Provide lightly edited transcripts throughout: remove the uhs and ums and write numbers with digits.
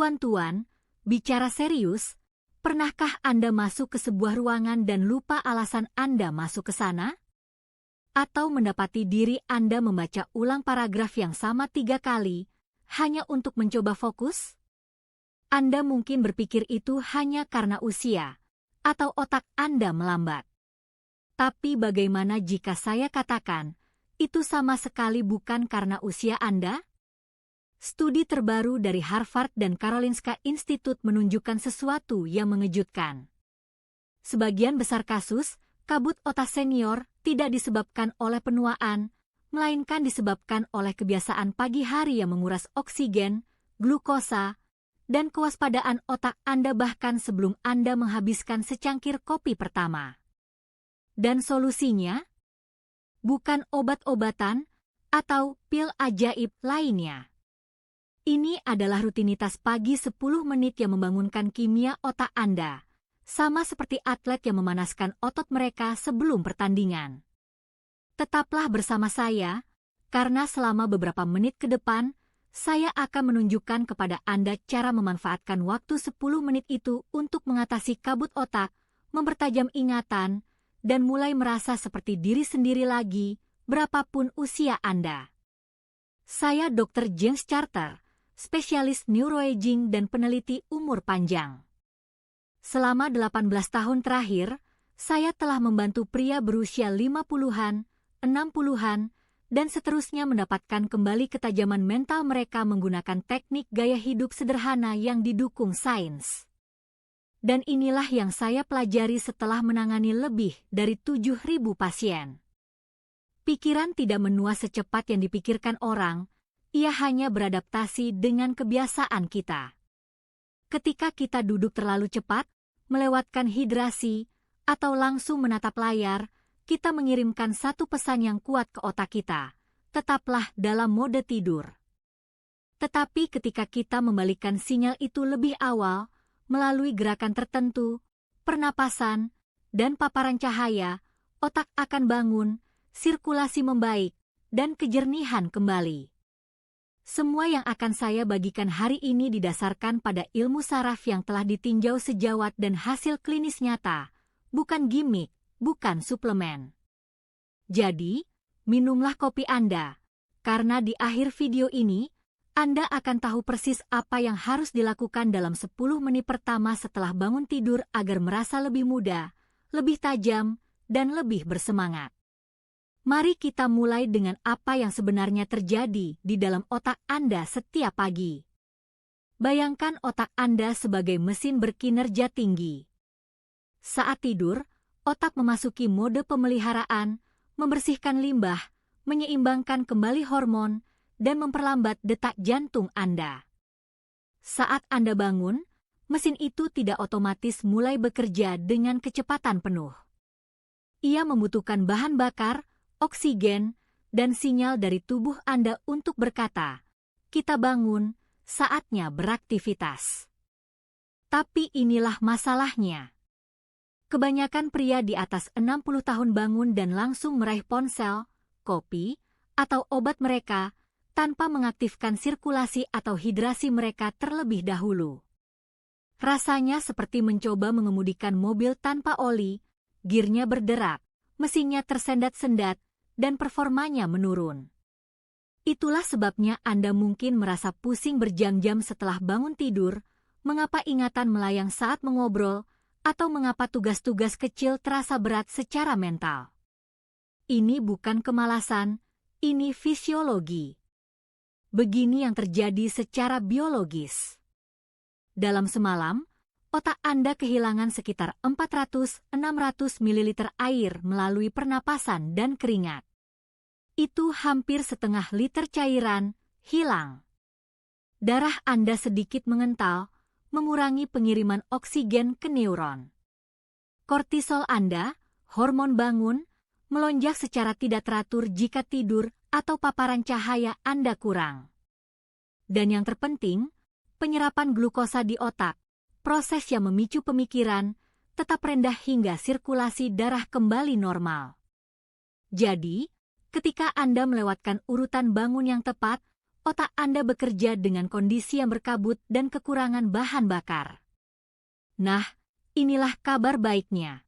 Tuan-tuan, bicara serius, pernahkah Anda masuk ke sebuah ruangan dan lupa alasan Anda masuk ke sana? Atau mendapati diri Anda membaca ulang paragraf yang sama 3 kali, hanya untuk mencoba fokus? Anda mungkin berpikir itu hanya karena usia, atau otak Anda melambat. Tapi bagaimana jika saya katakan, itu sama sekali bukan karena usia Anda? Studi terbaru dari Harvard dan Karolinska Institute menunjukkan sesuatu yang mengejutkan. Sebagian besar kasus, kabut otak senior tidak disebabkan oleh penuaan, melainkan disebabkan oleh kebiasaan pagi hari yang menguras oksigen, glukosa, dan kewaspadaan otak Anda bahkan sebelum Anda menghabiskan secangkir kopi pertama. Dan solusinya? Bukan obat-obatan atau pil ajaib lainnya. Ini adalah rutinitas pagi 10 menit yang membangunkan kimia otak Anda, sama seperti atlet yang memanaskan otot mereka sebelum pertandingan. Tetaplah bersama saya, karena selama beberapa menit ke depan, saya akan menunjukkan kepada Anda cara memanfaatkan waktu 10 menit itu untuk mengatasi kabut otak, mempertajam ingatan, dan mulai merasa seperti diri sendiri lagi, berapapun usia Anda. Saya Dr. James Charter, spesialis neuroaging dan peneliti umur panjang. Selama 18 tahun terakhir, saya telah membantu pria berusia 50-an, 60-an, dan seterusnya mendapatkan kembali ketajaman mental mereka menggunakan teknik gaya hidup sederhana yang didukung sains. Dan inilah yang saya pelajari setelah menangani lebih dari 7.000 pasien. Pikiran tidak menua secepat yang dipikirkan orang, ia hanya beradaptasi dengan kebiasaan kita. Ketika kita duduk terlalu cepat, melewatkan hidrasi, atau langsung menatap layar, kita mengirimkan satu pesan yang kuat ke otak kita, tetaplah dalam mode tidur. Tetapi ketika kita membalikkan sinyal itu lebih awal, melalui gerakan tertentu, pernapasan, dan paparan cahaya, otak akan bangun, sirkulasi membaik, dan kejernihan kembali. Semua yang akan saya bagikan hari ini didasarkan pada ilmu saraf yang telah ditinjau sejawat dan hasil klinis nyata, bukan gimmick, bukan suplemen. Jadi, minumlah kopi Anda, karena di akhir video ini, Anda akan tahu persis apa yang harus dilakukan dalam 10 menit pertama setelah bangun tidur agar merasa lebih muda, lebih tajam, dan lebih bersemangat. Mari kita mulai dengan apa yang sebenarnya terjadi di dalam otak Anda setiap pagi. Bayangkan otak Anda sebagai mesin berkinerja tinggi. Saat tidur, otak memasuki mode pemeliharaan, membersihkan limbah, menyeimbangkan kembali hormon, dan memperlambat detak jantung Anda. Saat Anda bangun, mesin itu tidak otomatis mulai bekerja dengan kecepatan penuh. Ia membutuhkan bahan bakar, oksigen, dan sinyal dari tubuh Anda untuk berkata, "Kita bangun, saatnya beraktivitas." Tapi inilah masalahnya. Kebanyakan pria di atas 60 tahun bangun dan langsung meraih ponsel, kopi, atau obat mereka, tanpa mengaktifkan sirkulasi atau hidrasi mereka terlebih dahulu. Rasanya seperti mencoba mengemudikan mobil tanpa oli, girnya berderak, mesinnya tersendat-sendat, dan performanya menurun. Itulah sebabnya Anda mungkin merasa pusing berjam-jam setelah bangun tidur, mengapa ingatan melayang saat mengobrol, atau mengapa tugas-tugas kecil terasa berat secara mental. Ini bukan kemalasan, ini fisiologi. Begini yang terjadi secara biologis. Dalam semalam, otak Anda kehilangan sekitar 400-600 ml air melalui pernapasan dan keringat. Itu hampir setengah liter cairan hilang. Darah Anda sedikit mengental, mengurangi pengiriman oksigen ke neuron. Kortisol Anda, hormon bangun, melonjak secara tidak teratur jika tidur atau paparan cahaya Anda kurang. Dan yang terpenting, penyerapan glukosa di otak, proses yang memicu pemikiran, tetap rendah hingga sirkulasi darah kembali normal. Jadi, ketika Anda melewatkan urutan bangun yang tepat, otak Anda bekerja dengan kondisi yang berkabut dan kekurangan bahan bakar. Nah, inilah kabar baiknya.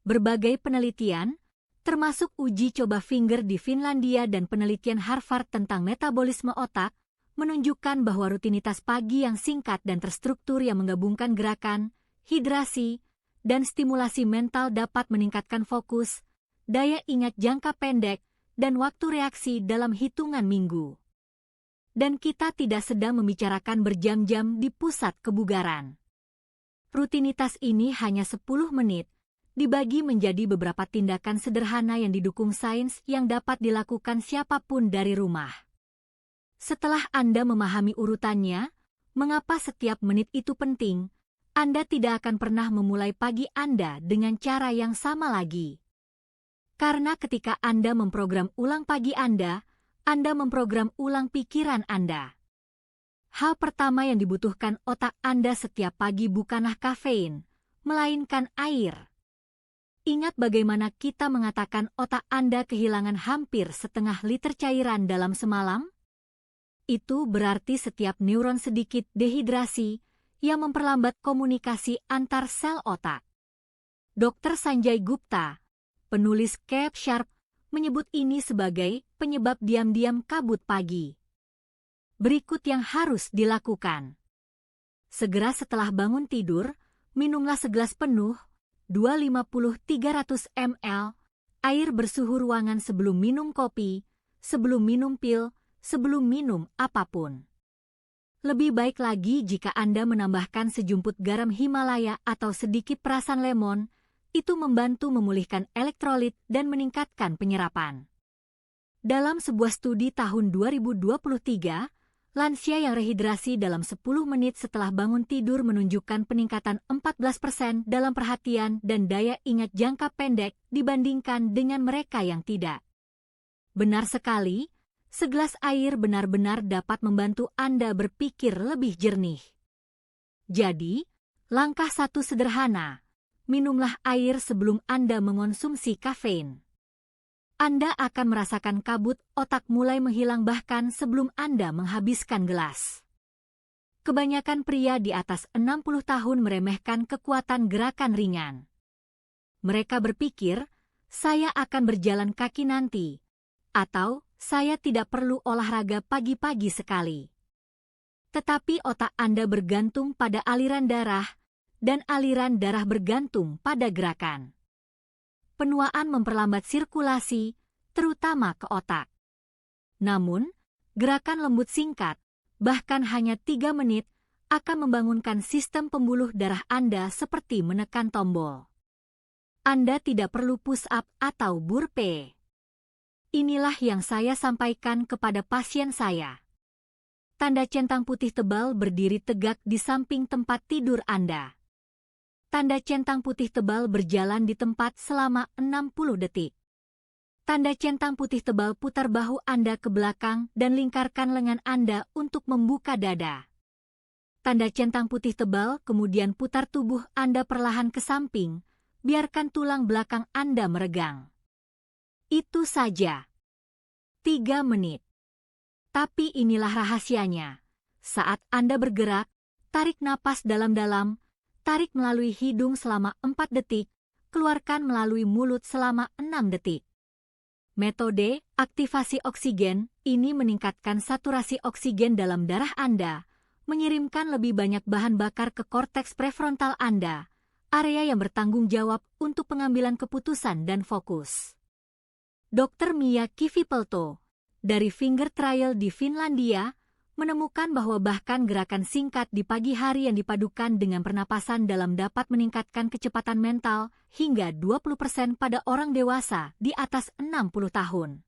Berbagai penelitian, termasuk uji coba Finger di Finlandia dan penelitian Harvard tentang metabolisme otak, menunjukkan bahwa rutinitas pagi yang singkat dan terstruktur yang menggabungkan gerakan, hidrasi, dan stimulasi mental dapat meningkatkan fokus, daya ingat jangka pendek, dan waktu reaksi dalam hitungan minggu. Dan kita tidak sedang membicarakan berjam-jam di pusat kebugaran. Rutinitas ini hanya 10 menit, dibagi menjadi beberapa tindakan sederhana yang didukung sains yang dapat dilakukan siapapun dari rumah. Setelah Anda memahami urutannya, mengapa setiap menit itu penting, Anda tidak akan pernah memulai pagi Anda dengan cara yang sama lagi. Karena ketika Anda memprogram ulang pagi Anda memprogram ulang pikiran Anda. Hal pertama yang dibutuhkan otak Anda setiap pagi bukanlah kafein, melainkan air. Ingat bagaimana kita mengatakan otak Anda kehilangan hampir setengah liter cairan dalam semalam? Itu berarti setiap neuron sedikit dehidrasi yang memperlambat komunikasi antar sel otak. Dr. Sanjay Gupta, penulis Keep Sharp, menyebut ini sebagai penyebab diam-diam kabut pagi. Berikut yang harus dilakukan. Segera setelah bangun tidur, minumlah segelas penuh 250-300 ml air bersuhu ruangan sebelum minum kopi, sebelum minum pil, sebelum minum apapun. Lebih baik lagi jika Anda menambahkan sejumput garam Himalaya atau sedikit perasan lemon, itu membantu memulihkan elektrolit dan meningkatkan penyerapan. Dalam sebuah studi tahun 2023, lansia yang rehidrasi dalam 10 menit setelah bangun tidur menunjukkan peningkatan 14% dalam perhatian dan daya ingat jangka pendek dibandingkan dengan mereka yang tidak. Benar sekali, segelas air benar-benar dapat membantu Anda berpikir lebih jernih. Jadi, langkah satu sederhana, minumlah air sebelum Anda mengonsumsi kafein. Anda akan merasakan kabut otak mulai menghilang bahkan sebelum Anda menghabiskan gelas. Kebanyakan pria di atas 60 tahun meremehkan kekuatan gerakan ringan. Mereka berpikir, saya akan berjalan kaki nanti, atau saya tidak perlu olahraga pagi-pagi sekali. Tetapi otak Anda bergantung pada aliran darah, dan aliran darah bergantung pada gerakan. Penuaan memperlambat sirkulasi, terutama ke otak. Namun, gerakan lembut singkat, bahkan hanya 3 menit, akan membangunkan sistem pembuluh darah Anda seperti menekan tombol. Anda tidak perlu push-up atau burpee. Inilah yang saya sampaikan kepada pasien saya. Tanda centang putih tebal berdiri tegak di samping tempat tidur Anda. Tanda centang putih tebal berjalan di tempat selama 60 detik. Tanda centang putih tebal putar bahu Anda ke belakang dan lingkarkan lengan Anda untuk membuka dada. Tanda centang putih tebal kemudian putar tubuh Anda perlahan ke samping, biarkan tulang belakang Anda meregang. Itu saja. 3 menit. Tapi inilah rahasianya. Saat Anda bergerak, tarik napas dalam-dalam, tarik melalui hidung selama 4 detik, keluarkan melalui mulut selama 6 detik. Metode aktivasi oksigen ini meningkatkan saturasi oksigen dalam darah Anda, mengirimkan lebih banyak bahan bakar ke korteks prefrontal Anda, area yang bertanggung jawab untuk pengambilan keputusan dan fokus. Dr. Mia Kivipelto, dari Finger Trial di Finlandia, menemukan bahwa bahkan gerakan singkat di pagi hari yang dipadukan dengan pernapasan dalam dapat meningkatkan kecepatan mental hingga 20% pada orang dewasa di atas 60 tahun.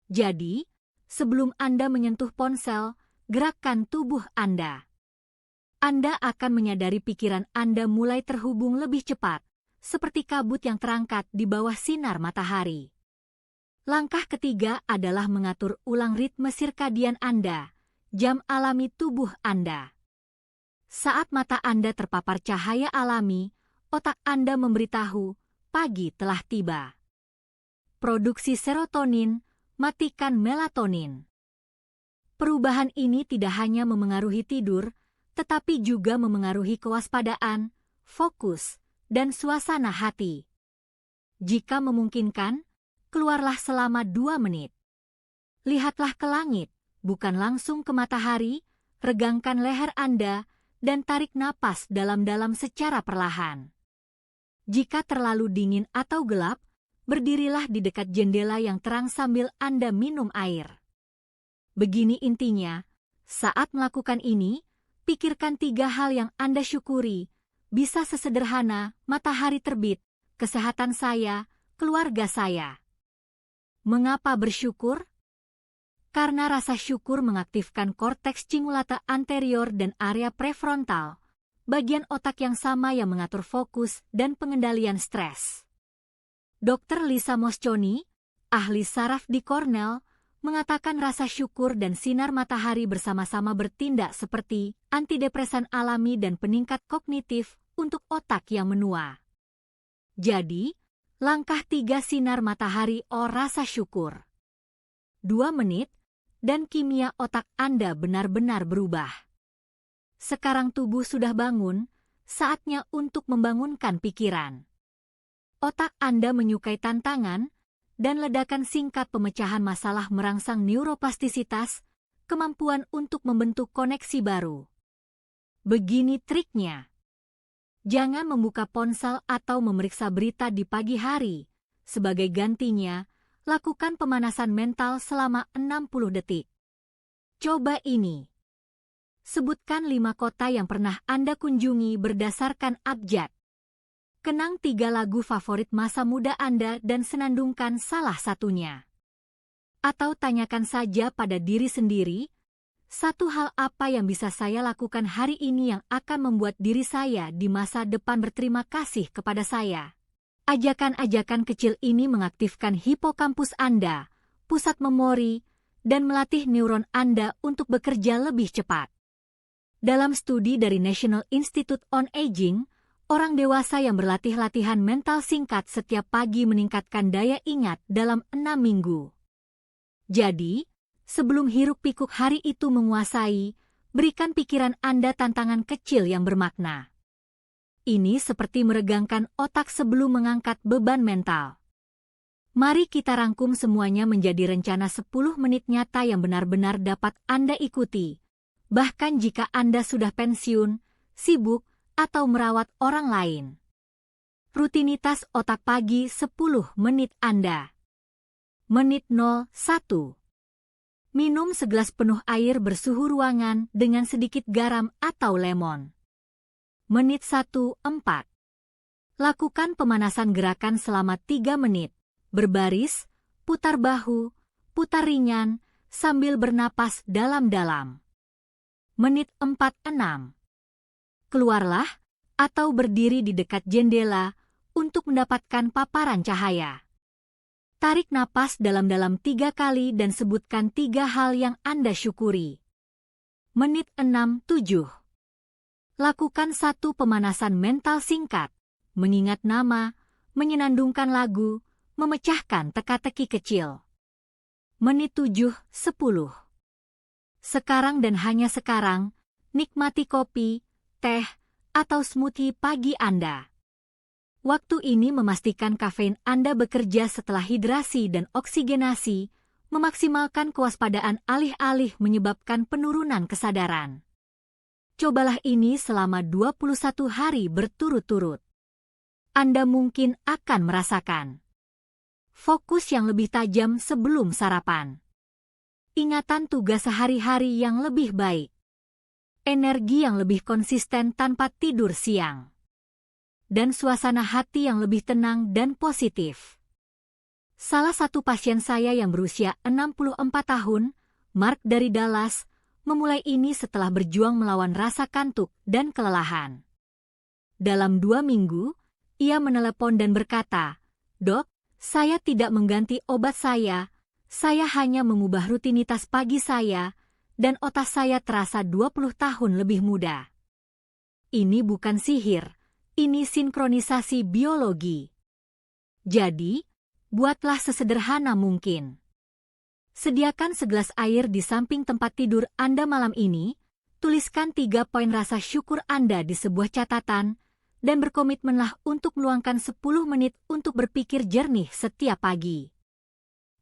Jadi, sebelum Anda menyentuh ponsel, gerakkan tubuh Anda. Anda akan menyadari pikiran Anda mulai terhubung lebih cepat, seperti kabut yang terangkat di bawah sinar matahari. Langkah ketiga adalah mengatur ulang ritme sirkadian Anda, jam alami tubuh Anda. Saat mata Anda terpapar cahaya alami, otak Anda memberitahu, pagi telah tiba. Produksi serotonin, matikan melatonin. Perubahan ini tidak hanya memengaruhi tidur, tetapi juga memengaruhi kewaspadaan, fokus, dan suasana hati. Jika memungkinkan, keluarlah selama 2 menit. Lihatlah ke langit, bukan langsung ke matahari, regangkan leher Anda, dan tarik napas dalam-dalam secara perlahan. Jika terlalu dingin atau gelap, berdirilah di dekat jendela yang terang sambil Anda minum air. Begini intinya, saat melakukan ini, pikirkan 3 hal yang Anda syukuri, bisa sesederhana matahari terbit, kesehatan saya, keluarga saya. Mengapa bersyukur? Karena rasa syukur mengaktifkan korteks cingulata anterior dan area prefrontal, bagian otak yang sama yang mengatur fokus dan pengendalian stres. Dr. Lisa Mosconi, ahli saraf di Cornell, mengatakan rasa syukur dan sinar matahari bersama-sama bertindak seperti antidepresan alami dan peningkat kognitif untuk otak yang menua. Jadi, langkah 3 sinar matahari rasa syukur. 2 menit, dan kimia otak Anda benar-benar berubah. Sekarang tubuh sudah bangun, saatnya untuk membangunkan pikiran. Otak Anda menyukai tantangan, dan ledakan singkat pemecahan masalah merangsang neuroplastisitas, kemampuan untuk membentuk koneksi baru. Begini triknya. Jangan membuka ponsel atau memeriksa berita di pagi hari. Sebagai gantinya, lakukan pemanasan mental selama 60 detik. Coba ini. Sebutkan 5 kota yang pernah Anda kunjungi berdasarkan abjad. Kenang 3 lagu favorit masa muda Anda dan senandungkan salah satunya. Atau tanyakan saja pada diri sendiri, 1 hal apa yang bisa saya lakukan hari ini yang akan membuat diri saya di masa depan berterima kasih kepada saya. Ajakan-ajakan kecil ini mengaktifkan hipokampus Anda, pusat memori, dan melatih neuron Anda untuk bekerja lebih cepat. Dalam studi dari National Institute on Aging, orang dewasa yang berlatih latihan mental singkat setiap pagi meningkatkan daya ingat dalam 6 minggu. Jadi, sebelum hiruk-pikuk hari itu menguasai, berikan pikiran Anda tantangan kecil yang bermakna. Ini seperti meregangkan otak sebelum mengangkat beban mental. Mari kita rangkum semuanya menjadi rencana 10 menit nyata yang benar-benar dapat Anda ikuti. Bahkan jika Anda sudah pensiun, sibuk, atau merawat orang lain. Rutinitas otak pagi 10 menit Anda. Menit 01. Minum segelas penuh air bersuhu ruangan dengan sedikit garam atau lemon. Menit 14. Lakukan pemanasan gerakan selama 3 menit. Berbaris, putar bahu, putar ringan, sambil bernapas dalam-dalam. Menit 46. Keluarlah atau berdiri di dekat jendela untuk mendapatkan paparan cahaya. Tarik napas dalam-dalam 3 kali dan sebutkan 3 hal yang Anda syukuri. Menit 67. Lakukan 1 pemanasan mental singkat, mengingat nama, menyenandungkan lagu, memecahkan teka-teki kecil. Menit 7-10. Sekarang dan hanya sekarang, nikmati kopi, teh, atau smoothie pagi Anda. Waktu ini memastikan kafein Anda bekerja setelah hidrasi dan oksigenasi, memaksimalkan kewaspadaan alih-alih menyebabkan penurunan kesadaran. Cobalah ini selama 21 hari berturut-turut. Anda mungkin akan merasakan fokus yang lebih tajam sebelum sarapan. Ingatan tugas sehari-hari yang lebih baik. Energi yang lebih konsisten tanpa tidur siang. Dan suasana hati yang lebih tenang dan positif. Salah satu pasien saya yang berusia 64 tahun, Mark dari Dallas, memulai ini setelah berjuang melawan rasa kantuk dan kelelahan. Dalam 2 minggu, ia menelepon dan berkata, "Dok, saya tidak mengganti obat saya hanya mengubah rutinitas pagi saya, dan otak saya terasa 20 tahun lebih muda." Ini bukan sihir, ini sinkronisasi biologi. Jadi, buatlah sesederhana mungkin. Sediakan segelas air di samping tempat tidur Anda malam ini, tuliskan 3 poin rasa syukur Anda di sebuah catatan, dan berkomitmenlah untuk meluangkan 10 menit untuk berpikir jernih setiap pagi.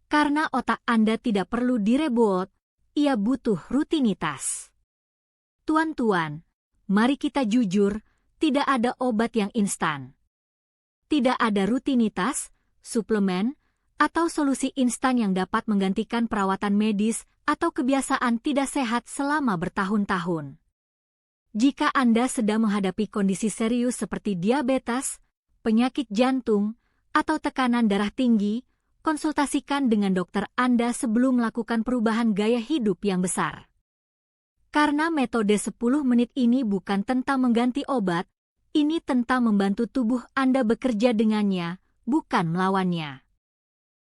Karena otak Anda tidak perlu direbut, ia butuh rutinitas. Tuan-tuan, mari kita jujur, tidak ada obat yang instan. Tidak ada rutinitas, suplemen, atau solusi instan yang dapat menggantikan perawatan medis atau kebiasaan tidak sehat selama bertahun-tahun. Jika Anda sedang menghadapi kondisi serius seperti diabetes, penyakit jantung, atau tekanan darah tinggi, konsultasikan dengan dokter Anda sebelum melakukan perubahan gaya hidup yang besar. Karena metode 10 menit ini bukan tentang mengganti obat, ini tentang membantu tubuh Anda bekerja dengannya, bukan melawannya.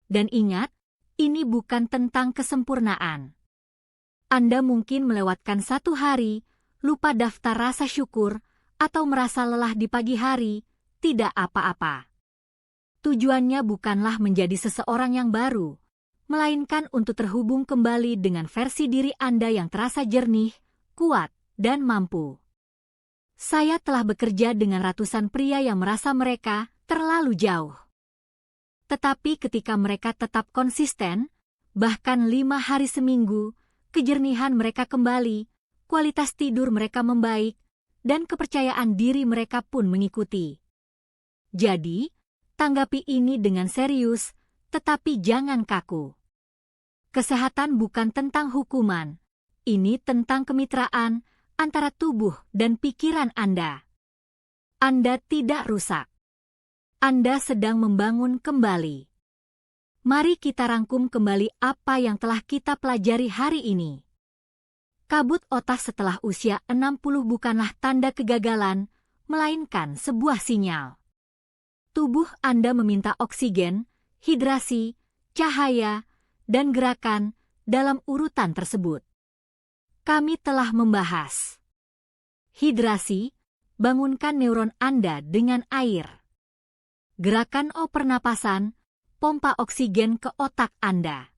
Dan ingat, ini bukan tentang kesempurnaan. Anda mungkin melewatkan 1 hari, lupa daftar rasa syukur, atau merasa lelah di pagi hari, tidak apa-apa. Tujuannya bukanlah menjadi seseorang yang baru, melainkan untuk terhubung kembali dengan versi diri Anda yang terasa jernih, kuat, dan mampu. Saya telah bekerja dengan ratusan pria yang merasa mereka terlalu jauh. Tetapi ketika mereka tetap konsisten, bahkan 5 hari seminggu, kejernihan mereka kembali, kualitas tidur mereka membaik, dan kepercayaan diri mereka pun mengikuti. Jadi, tanggapi ini dengan serius, tetapi jangan kaku. Kesehatan bukan tentang hukuman, ini tentang kemitraan antara tubuh dan pikiran Anda. Anda tidak rusak. Anda sedang membangun kembali. Mari kita rangkum kembali apa yang telah kita pelajari hari ini. Kabut otak setelah usia 60 bukanlah tanda kegagalan, melainkan sebuah sinyal. Tubuh Anda meminta oksigen, hidrasi, cahaya, dan gerakan dalam urutan tersebut. Kami telah membahas hidrasi, bangunkan neuron Anda dengan air. Gerakan pernapasan, pompa oksigen ke otak Anda.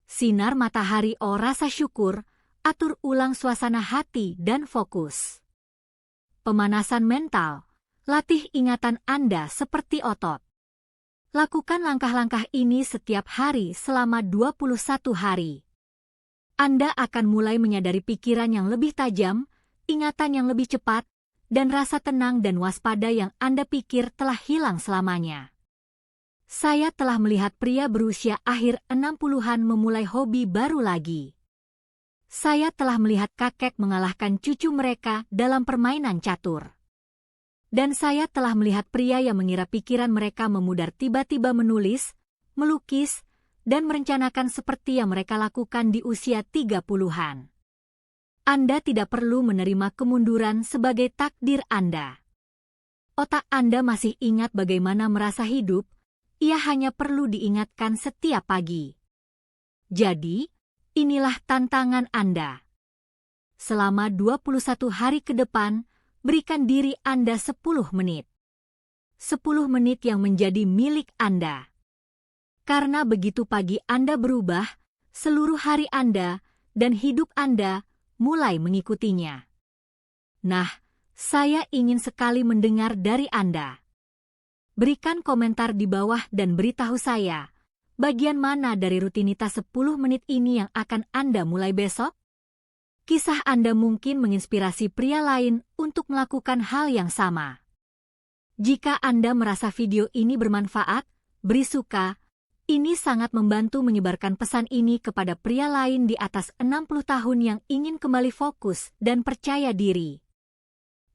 Sinar matahari rasa syukur, atur ulang suasana hati dan fokus. Pemanasan mental, latih ingatan Anda seperti otot. Lakukan langkah-langkah ini setiap hari selama 21 hari. Anda akan mulai menyadari pikiran yang lebih tajam, ingatan yang lebih cepat, dan rasa tenang dan waspada yang Anda pikir telah hilang selamanya. Saya telah melihat pria berusia akhir 60-an memulai hobi baru lagi. Saya telah melihat kakek mengalahkan cucu mereka dalam permainan catur. Dan saya telah melihat pria yang mengira pikiran mereka memudar tiba-tiba menulis, melukis, dan merencanakan seperti yang mereka lakukan di usia 30-an. Anda tidak perlu menerima kemunduran sebagai takdir Anda. Otak Anda masih ingat bagaimana merasa hidup, ia hanya perlu diingatkan setiap pagi. Jadi, inilah tantangan Anda. Selama 21 hari ke depan, berikan diri Anda 10 menit. 10 menit yang menjadi milik Anda. Karena begitu pagi Anda berubah, seluruh hari Anda dan hidup Anda mulai mengikutinya. Nah, saya ingin sekali mendengar dari Anda. Berikan komentar di bawah dan beritahu saya, bagian mana dari rutinitas 10 menit ini yang akan Anda mulai besok? Kisah Anda mungkin menginspirasi pria lain untuk melakukan hal yang sama. Jika Anda merasa video ini bermanfaat, beri suka. Ini sangat membantu menyebarkan pesan ini kepada pria lain di atas 60 tahun yang ingin kembali fokus dan percaya diri.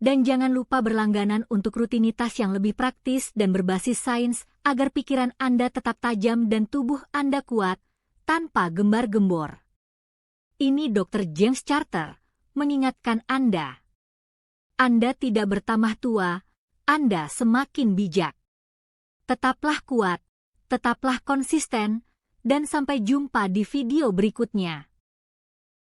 Dan jangan lupa berlangganan untuk rutinitas yang lebih praktis dan berbasis sains agar pikiran Anda tetap tajam dan tubuh Anda kuat tanpa gembar-gembor. Ini Dr. James Charter mengingatkan Anda. Anda tidak bertambah tua, Anda semakin bijak. Tetaplah kuat. Tetaplah konsisten, dan sampai jumpa di video berikutnya.